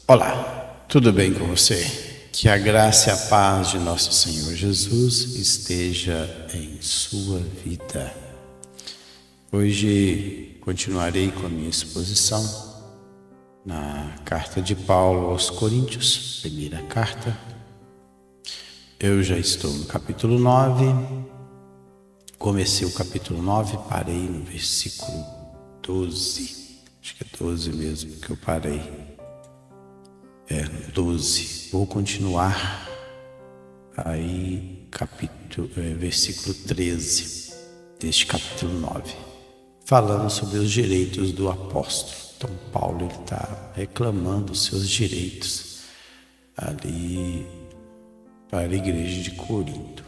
Olá, tudo bem com você? Que a graça e a paz de nosso Senhor Jesus esteja em sua vida. Hoje continuarei com a minha exposição na carta de Paulo aos Coríntios, primeira carta. Eu já estou no capítulo 9, comecei o capítulo 9, parei no versículo 12, acho que é 12 mesmo que eu parei. 12. Vou continuar aí, versículo 13 deste capítulo 9, falando sobre os direitos do apóstolo. Então Paulo está reclamando os seus direitos ali para a igreja de Corinto.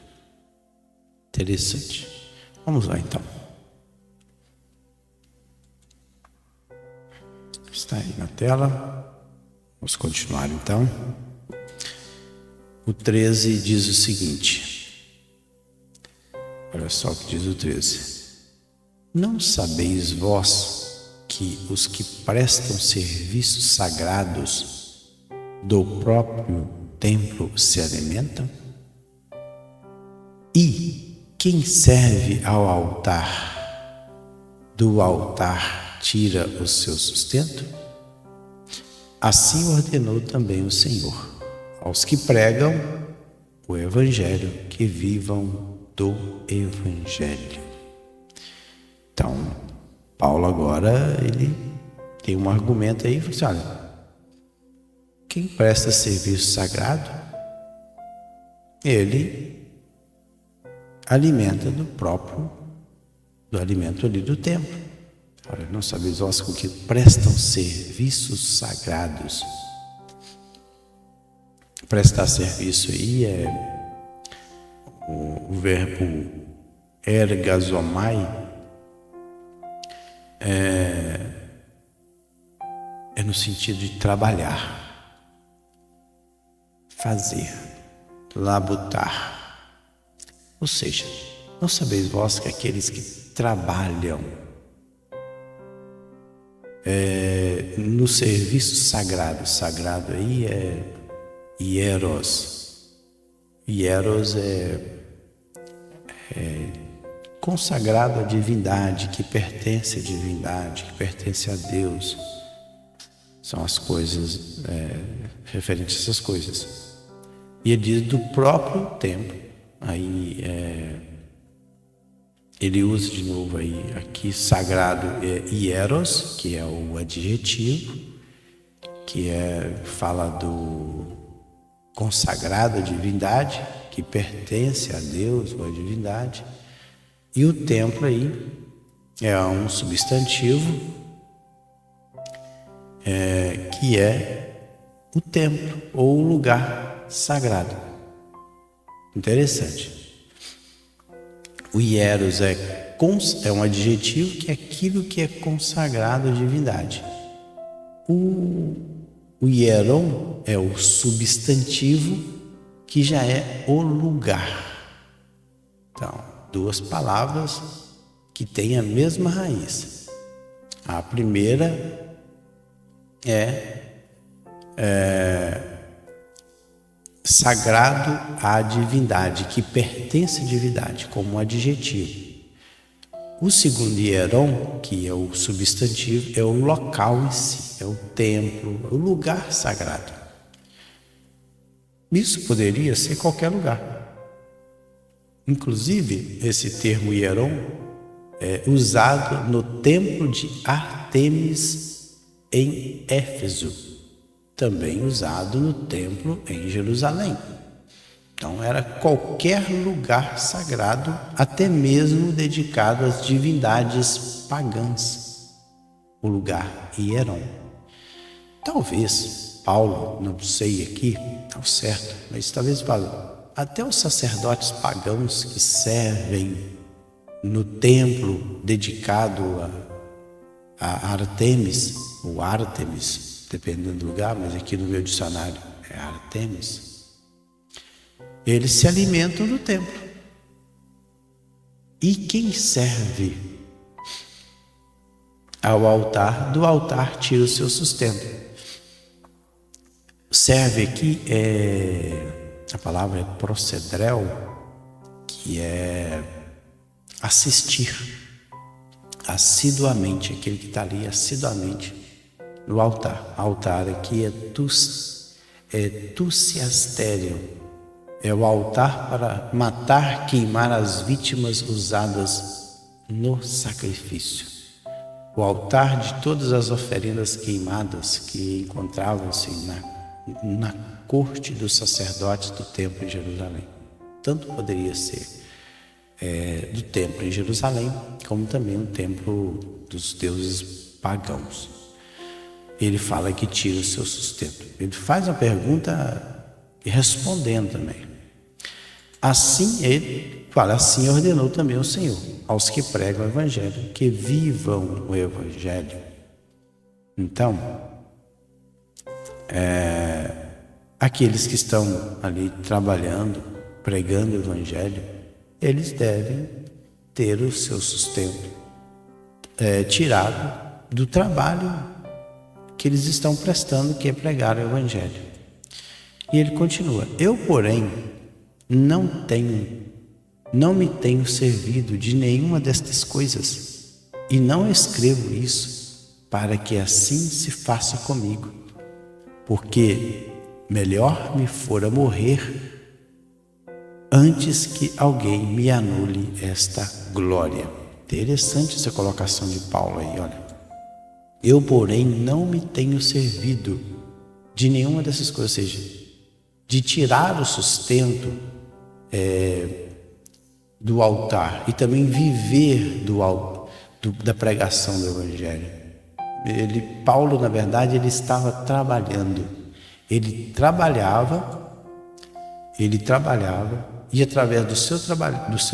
Interessante. Vamos lá então. Está aí na tela. Vamos continuar então. O 13 diz o seguinte. Olha só o que diz o 13. Não sabeis vós que os que prestam serviços sagrados do próprio templo se alimentam? E quem serve ao altar, do altar tira o seu sustento? Assim ordenou também o Senhor aos que pregam o Evangelho, que vivam do Evangelho. Então, Paulo agora, ele tem um argumento aí, assim, olha, quem presta serviço sagrado, ele alimenta do alimento ali do templo. Ora, não sabeis vós com que prestam serviços sagrados. Prestar serviço aí é o verbo ergazomai, é no sentido de trabalhar, fazer, labutar. Ou seja, não sabeis vós que aqueles que trabalham no serviço sagrado aí é hieros. Hieros é consagrado à divindade, que pertence à divindade, que pertence a Deus. São as coisas referentes a essas coisas. E ele diz do próprio templo. Aí ele usa de novo aí, aqui sagrado é hieros, que é o adjetivo, que fala do consagrado à divindade, que pertence a Deus ou à divindade. E o templo aí é um substantivo, que é o templo ou o lugar sagrado. Interessante. O hieros é um adjetivo que é aquilo que é consagrado à divindade. O hieron é o substantivo que já é o lugar. Então, duas palavras que têm a mesma raiz. A primeira é sagrado à divindade, que pertence à divindade, como um adjetivo. O segundo hieron, que é o substantivo, é o local em si, é o templo, o lugar sagrado. Isso poderia ser qualquer lugar. Inclusive, esse termo hieron é usado no templo de Ártemis em Éfeso, também usado no templo em Jerusalém. Então era qualquer lugar sagrado, até mesmo dedicado às divindades pagãs, o lugar hieron. Talvez Paulo, não sei aqui ao certo, mas talvez fale, até os sacerdotes pagãos que servem no templo dedicado a Ártemis, ou Ártemis, dependendo do lugar, mas aqui no meu dicionário é Ártemis. Eles se alimentam do templo. E quem serve ao altar, do altar tira o seu sustento. serve aqui a palavra é procedrel, que é assistir assiduamente, aquele que está ali assiduamente no altar. Altar aqui é tuciastério, é o altar para matar, queimar as vítimas usadas no sacrifício. O altar de todas as oferendas queimadas que encontravam-se na corte dos sacerdotes do templo em Jerusalém. Tanto poderia ser do templo em Jerusalém, como também o templo dos deuses pagãos. Ele fala que tira o seu sustento. Ele faz uma pergunta e respondendo também. Assim ele fala, assim ordenou também o Senhor aos que pregam o Evangelho, que vivam o Evangelho. Então, aqueles que estão ali trabalhando, pregando o Evangelho, eles devem ter o seu sustento tirado do trabalho que eles estão prestando, que é pregar o Evangelho. E ele continua, eu, porém, não me tenho servido de nenhuma destas coisas, e não escrevo isso para que assim se faça comigo, porque melhor me fora morrer antes que alguém me anule esta glória. Interessante essa colocação de Paulo aí, olha. Eu, porém, não me tenho servido de nenhuma dessas coisas, ou seja, de tirar o sustento do altar e também viver da pregação do Evangelho. Paulo, na verdade, ele estava trabalhando. Ele trabalhava e através do seu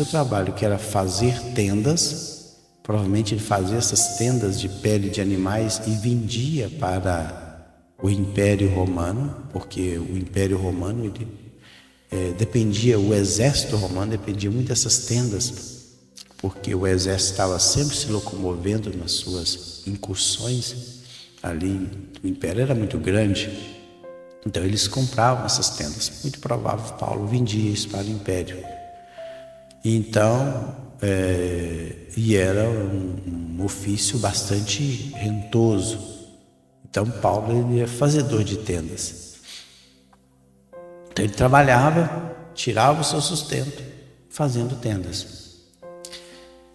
trabalho, que era fazer tendas, provavelmente ele fazia essas tendas de pele de animais e vendia para o Império Romano, porque o Império Romano o exército romano dependia muito dessas tendas, porque o exército estava sempre se locomovendo nas suas incursões ali. O império era muito grande, então eles compravam essas tendas. Muito provável que Paulo vendia isso para o império. Então, e era um ofício bastante rentoso. Então Paulo ele é fazedor de tendas. Então ele trabalhava, tirava o seu sustento fazendo tendas.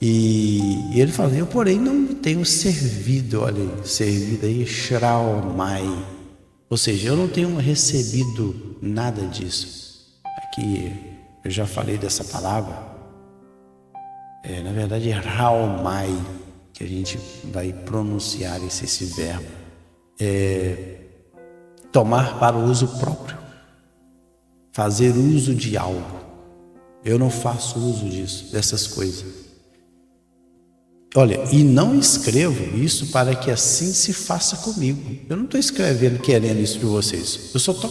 E ele fala, eu porém não tenho servido, olha aí, servido aí, shraomai. Ou seja, eu não tenho recebido nada disso. Aqui eu já falei dessa palavra. Na verdade é raomai, que a gente vai pronunciar esse verbo. Tomar para uso próprio. Fazer uso de algo. Eu não faço uso dessas coisas. Olha, e não escrevo isso para que assim se faça comigo. Eu não estou escrevendo querendo isso para vocês. Eu só estou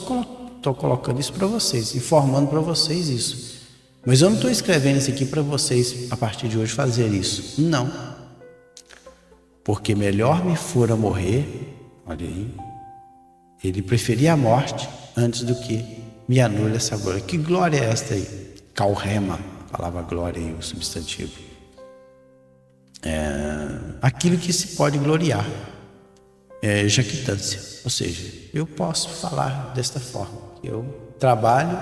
colocando isso para vocês, informando para vocês isso. Mas eu não estou escrevendo isso aqui para vocês, a partir de hoje, fazer isso. Não. Porque melhor me fora morrer, olha aí, ele preferia a morte antes do que me anule essa glória. Que glória é esta aí? Kalrema, a palavra glória aí, o substantivo. Aquilo que se pode gloriar. Jactância. Ou seja, eu posso falar desta forma. Eu trabalho,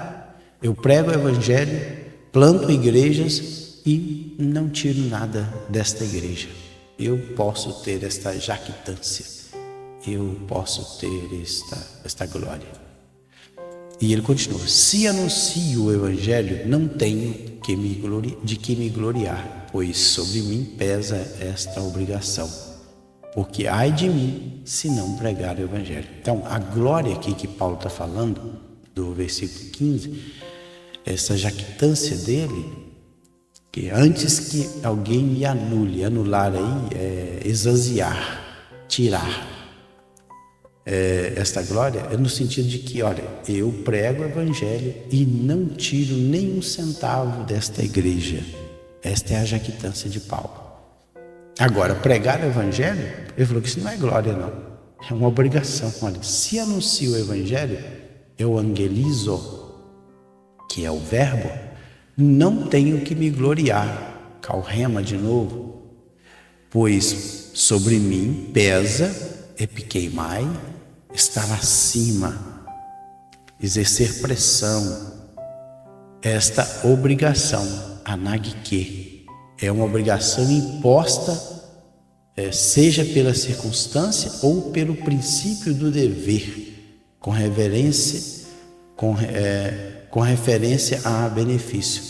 eu prego o Evangelho, planto igrejas e não tiro nada desta igreja. Eu posso ter esta jactância. Eu posso ter esta glória. E ele continua, se anuncio o Evangelho, não tenho de que me gloriar, pois sobre mim pesa esta obrigação, porque ai de mim se não pregar o Evangelho. Então, a glória aqui que Paulo está falando, do versículo 15, essa jactância dele, que antes que alguém me anule, anular aí é exasiar, tirar. Esta glória é no sentido de que, olha, eu prego o Evangelho e não tiro nem um centavo desta igreja. Esta é a jactância de Paulo. Agora, pregar o Evangelho, ele falou que isso não é glória, não. É uma obrigação. Olha, se anuncio o Evangelho, evangelizo, que é o verbo, não tenho que me gloriar, calrema de novo, pois sobre mim pesa, epiqueimai, estar acima, exercer pressão, esta obrigação, anagike, é uma obrigação imposta, seja pela circunstância ou pelo princípio do dever, com referência a benefício.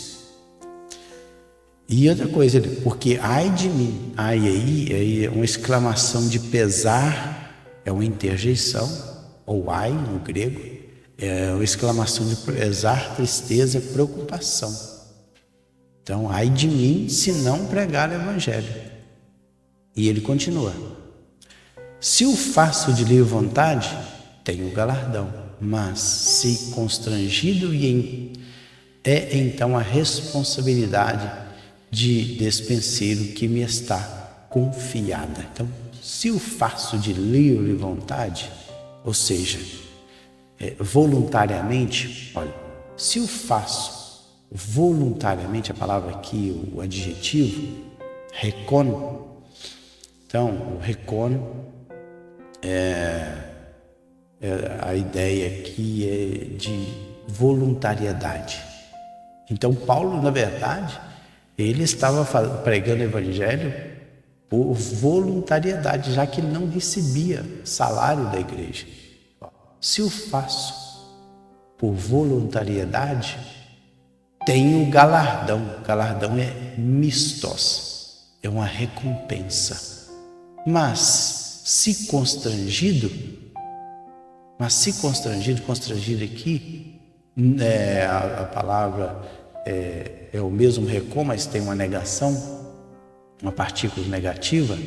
E outra coisa, porque ai de mim, ai aí é uma exclamação de pesar, é uma interjeição, ou ai no grego, é uma exclamação de pesar, tristeza, preocupação. Então, ai de mim se não pregar o evangelho. E ele continua: se o faço de livre vontade, tenho galardão, mas se constrangido, é então a responsabilidade de despenseiro que me está confiada. Então, se o faço de livre vontade, ou seja, voluntariamente, olha, se o faço voluntariamente, a palavra aqui, o adjetivo, recon. Então, o recon a ideia aqui é de voluntariedade. Então, Paulo, na verdade, ele estava pregando o evangelho por voluntariedade, já que ele não recebia salário da igreja. Se eu faço por voluntariedade, tenho galardão. Galardão é mistos, é uma recompensa. Mas se constrangido aqui, a palavra é o mesmo recom, mas tem uma negação, uma partícula negativa,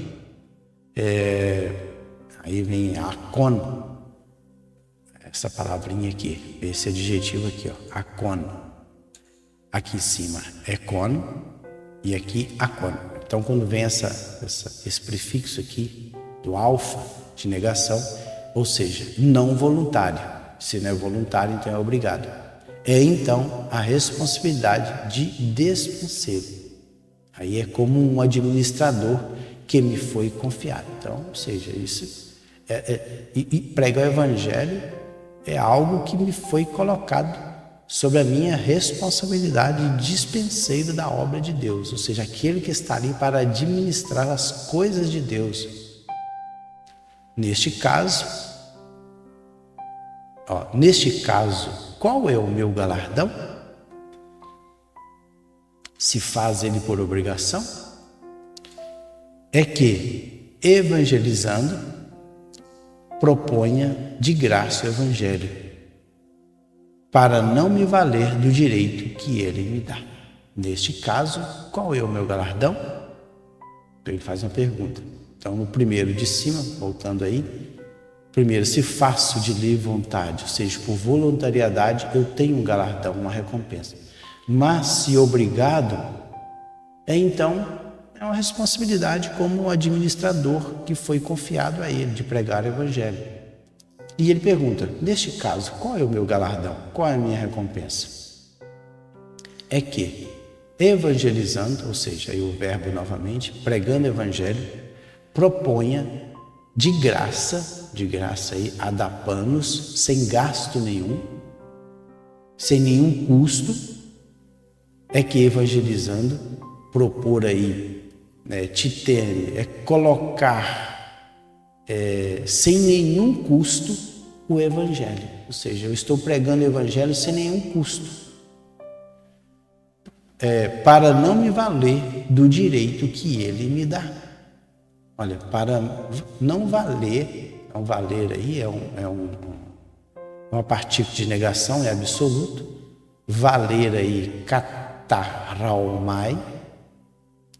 aí vem acon, essa palavrinha aqui, esse adjetivo aqui, ó, acon. Aqui em cima é con e aqui acon. Então, quando vem esse prefixo aqui do alfa de negação, ou seja, não voluntário. Se não é voluntário, então é obrigado. É então a responsabilidade de despenseiro. Aí é como um administrador que me foi confiado. Então, ou seja, isso e pregar o evangelho é algo que me foi colocado sobre a minha responsabilidade de dispenseiro da obra de Deus, ou seja, aquele que está ali para administrar as coisas de Deus. Neste caso, qual é o meu galardão? Se faz ele por obrigação? É que, evangelizando, proponha de graça o evangelho, para não me valer do direito que ele me dá. Neste caso, qual é o meu galardão? Então ele faz uma pergunta. Então, no primeiro de cima, voltando aí, primeiro, se faço de livre vontade, ou seja, por voluntariedade, eu tenho um galardão, uma recompensa. Mas se obrigado, então é uma responsabilidade como um administrador que foi confiado a ele de pregar o evangelho. E ele pergunta, neste caso, qual é o meu galardão? Qual é a minha recompensa? É que, evangelizando, ou seja, aí o verbo novamente, pregando o evangelho, proponha de graça aí, adapanos, sem gasto nenhum, sem nenhum custo, é que evangelizando, propor aí, colocar sem nenhum custo o evangelho. Ou seja, eu estou pregando o evangelho sem nenhum custo, para não me valer do direito que ele me dá. Olha, para não valer, não valer aí uma partícula de negação, é absoluto. Valer aí, kataraumai,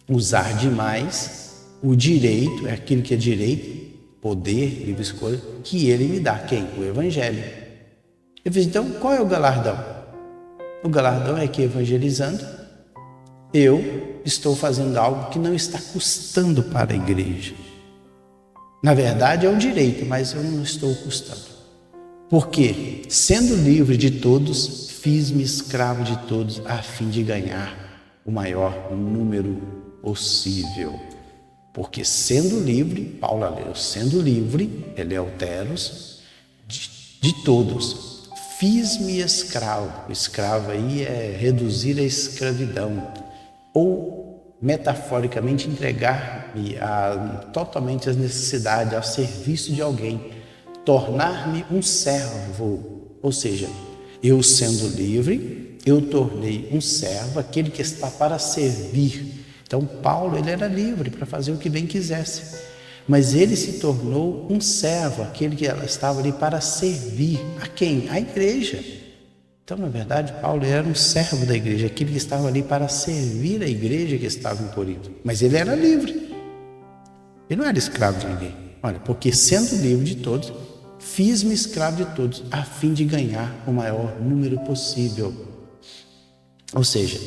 usar demais, o direito, é aquilo que é direito, poder, livre escolha, que ele me dá. Quem? O evangelho. Eu fiz, então, qual é o galardão? O galardão é que, evangelizando, eu estou fazendo algo que não está custando para a igreja. Na verdade, é um direito, mas eu não estou custando. Porque, sendo livre de todos, fiz-me escravo de todos, a fim de ganhar o maior número possível. Porque sendo livre, Paulo leu, sendo livre, eleuteros, de todos, fiz-me escravo. Escravo aí é reduzir a escravidão, ou metaforicamente entregar-me totalmente às necessidades, ao serviço de alguém, tornar-me um servo. Ou seja, eu sendo livre, eu tornei um servo, aquele que está para servir. Então Paulo, ele era livre para fazer o que bem quisesse, mas ele se tornou um servo, aquele que estava ali para servir. A quem? A igreja. Então, na verdade, Paulo era um servo da igreja, aquele que estava ali para servir a igreja que estava em Corinto. Mas ele era livre. Ele não era escravo de ninguém. Olha, porque sendo livre de todos, fiz-me escravo de todos, a fim de ganhar o maior número possível. Ou seja,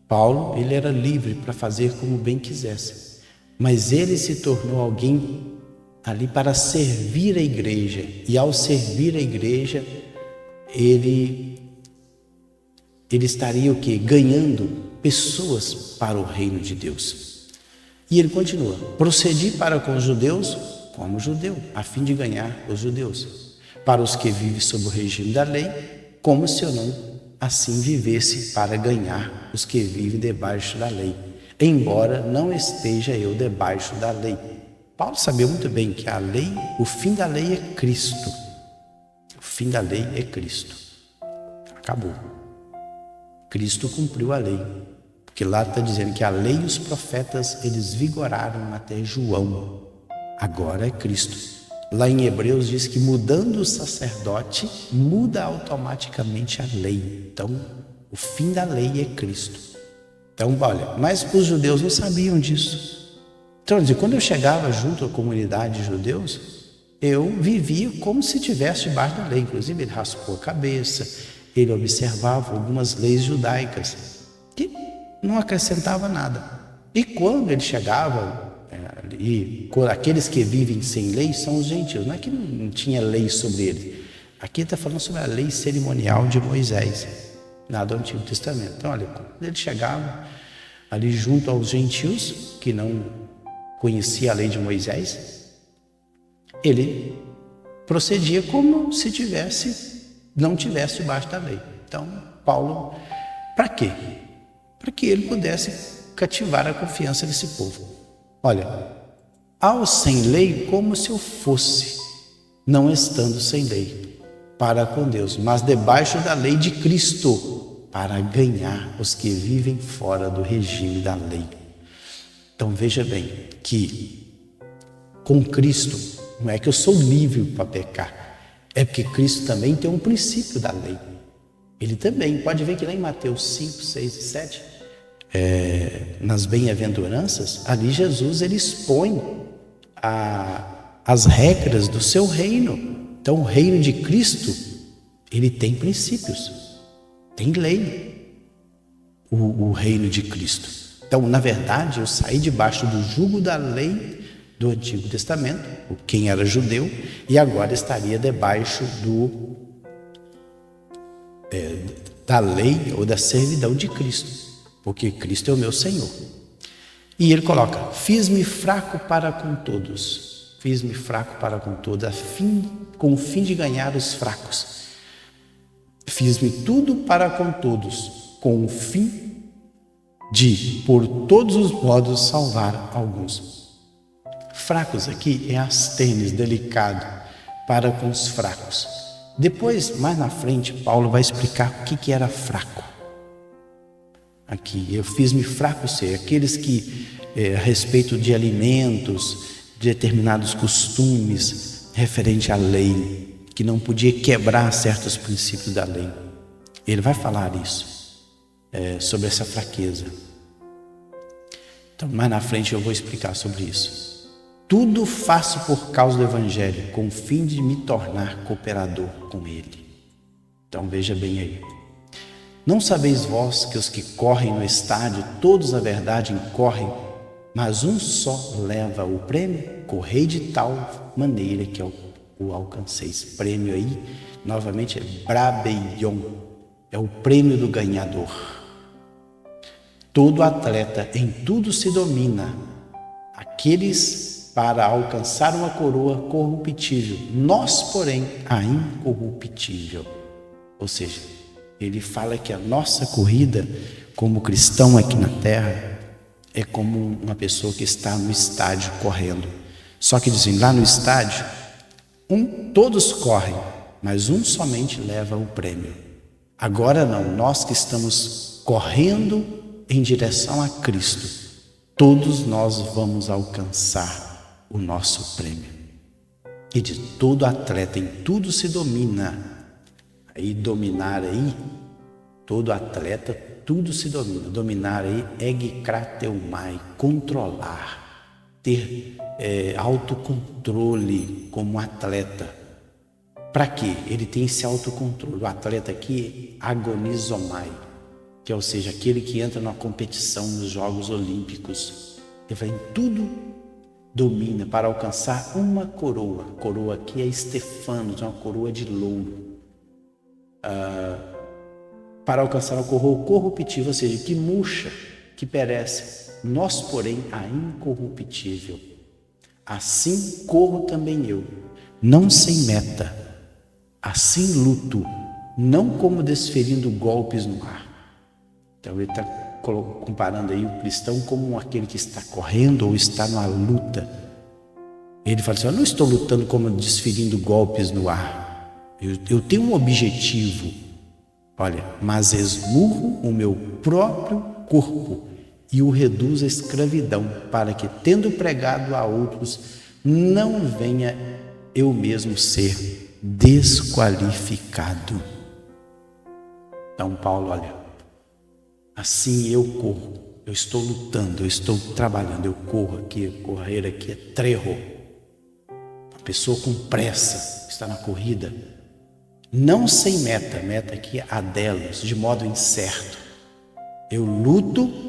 Paulo, ele era livre para fazer como bem quisesse, mas ele se tornou alguém ali para servir a igreja, e ao servir a igreja, ele estaria o quê? Ganhando pessoas para o reino de Deus. E ele continua: procedi para com os judeus como judeu, a fim de ganhar os judeus. Para os que vivem sob o regime da lei, como se eu não assim vivesse para ganhar os que vivem debaixo da lei, embora não esteja eu debaixo da lei. Paulo sabia muito bem que a lei, o fim da lei é Cristo. O fim da lei é Cristo. Acabou. Cristo cumpriu a lei. Porque lá está dizendo que a lei e os profetas, eles vigoraram até João. Agora é Cristo. Lá em Hebreus diz que mudando o sacerdote, muda automaticamente a lei. Então, o fim da lei é Cristo. Então, olha, mas os judeus não sabiam disso. Então, quando eu chegava junto à comunidade de judeus, eu vivia como se estivesse debaixo da lei. Inclusive, ele raspou a cabeça, ele observava algumas leis judaicas, que não acrescentava nada. E quando ele chegava, aqueles que vivem sem lei são os gentios. Não é que não tinha lei sobre eles. Aqui está falando sobre a lei cerimonial de Moisés, lá do Antigo Testamento. Então, olha, quando ele chegava ali junto aos gentios, que não conhecia a lei de Moisés, ele procedia como se não tivesse debaixo da lei. Então, Paulo, para quê? Para que ele pudesse cativar a confiança desse povo. Olha, ao sem lei, como se eu fosse, não estando sem lei, para com Deus, mas debaixo da lei de Cristo, para ganhar os que vivem fora do regime da lei. Então veja bem que com Cristo, não é que eu sou livre para pecar, é porque Cristo também tem um princípio da lei. Ele também, pode ver que lá em Mateus 5, 6 e 7, nas bem-aventuranças, ali Jesus ele expõe as regras do seu reino. Então o reino de Cristo, ele tem princípios, tem lei, o reino de Cristo. Então, na verdade, eu saí debaixo do jugo da lei do Antigo Testamento, quem era judeu, e agora estaria debaixo da lei ou da servidão de Cristo, porque Cristo é o meu Senhor. E ele coloca: fiz-me fraco para com todos, fiz-me fraco para com todos, com o fim de ganhar os fracos. Fiz-me tudo para com todos, com o fim de, por todos os modos, salvar alguns. Fracos aqui é astênis, delicado, para com os fracos. Depois, mais na frente, Paulo vai explicar o que era fraco. Aqui, eu fiz-me fraco ser aqueles que, a respeito de alimentos, de determinados costumes, referente à lei, que não podia quebrar certos princípios da lei. Ele vai falar isso, sobre essa fraqueza. Então, mais na frente eu vou explicar sobre isso. Tudo faço por causa do Evangelho, com o fim de me tornar cooperador com ele. Então, veja bem aí. Não sabeis vós que os que correm no estádio, todos na verdade correm, mas um só leva o prêmio? Correi de tal maneira que o alcanceis. Prêmio aí novamente é brabeion, é o prêmio do ganhador. Todo atleta em tudo se domina, aqueles para alcançar uma coroa corruptível, nós, porém, a incorruptível. Ou seja, ele fala que a nossa corrida como cristão aqui na terra é como uma pessoa que está no estádio correndo. Só que dizem, lá no estádio, todos correm, mas um somente leva o prêmio. Agora não, nós que estamos correndo em direção a Cristo, todos nós vamos alcançar o nosso prêmio. E de todo atleta em tudo se domina. Aí dominar aí, todo atleta, tudo se domina. Dominar aí, egkrateumai, controlar, ter autocontrole como atleta. Para quê? Ele tem esse autocontrole. O atleta aqui, agonizomai, que é, ou seja, aquele que entra numa competição nos Jogos Olímpicos. Ele vai em tudo, domina para alcançar uma coroa. A coroa aqui é Stefanos, uma coroa de louro. Para alcançar uma coroa corruptível, ou seja, que murcha, que perece. Nós, porém, a incorruptível. Assim corro também eu, não sem meta, assim luto, não como desferindo golpes no ar. Então ele está comparando aí o cristão como aquele que está correndo ou está numa luta. Ele fala assim, eu não estou lutando como desferindo golpes no ar. Eu tenho um objetivo. Olha, mas esmurro o meu próprio corpo e o reduzo à escravidão, para que, tendo pregado a outros, não venha eu mesmo ser desqualificado. Então Paulo, olha, assim eu corro, eu estou lutando, eu estou trabalhando, eu corro aqui, correr aqui é trejo. Uma pessoa com pressa está na corrida, não sem meta, meta aqui é adelos, de modo incerto. Eu luto,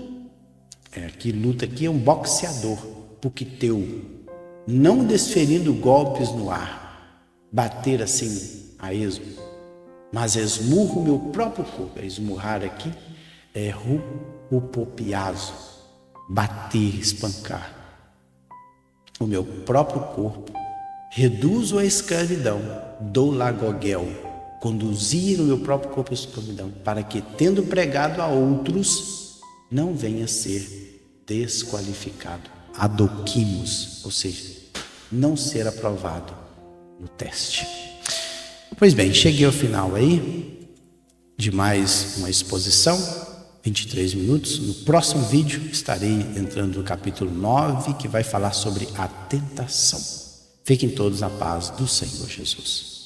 luta aqui é um boxeador, puquiteu, não desferindo golpes no ar, bater assim a esmo, mas esmurro o meu próprio corpo. Esmurrar aqui é rupopiazo, bater, espancar. O meu próprio corpo, reduzo a escravidão, dou lagogel, conduzir o meu próprio corpo à escravidão, para que, tendo pregado a outros, não venha a ser desqualificado, adoquimos, ou seja, não ser aprovado no teste. Pois bem, cheguei ao final aí de mais uma exposição, 23 minutos. No próximo vídeo estarei entrando no capítulo 9, que vai falar sobre a tentação. Fiquem todos na paz do Senhor Jesus.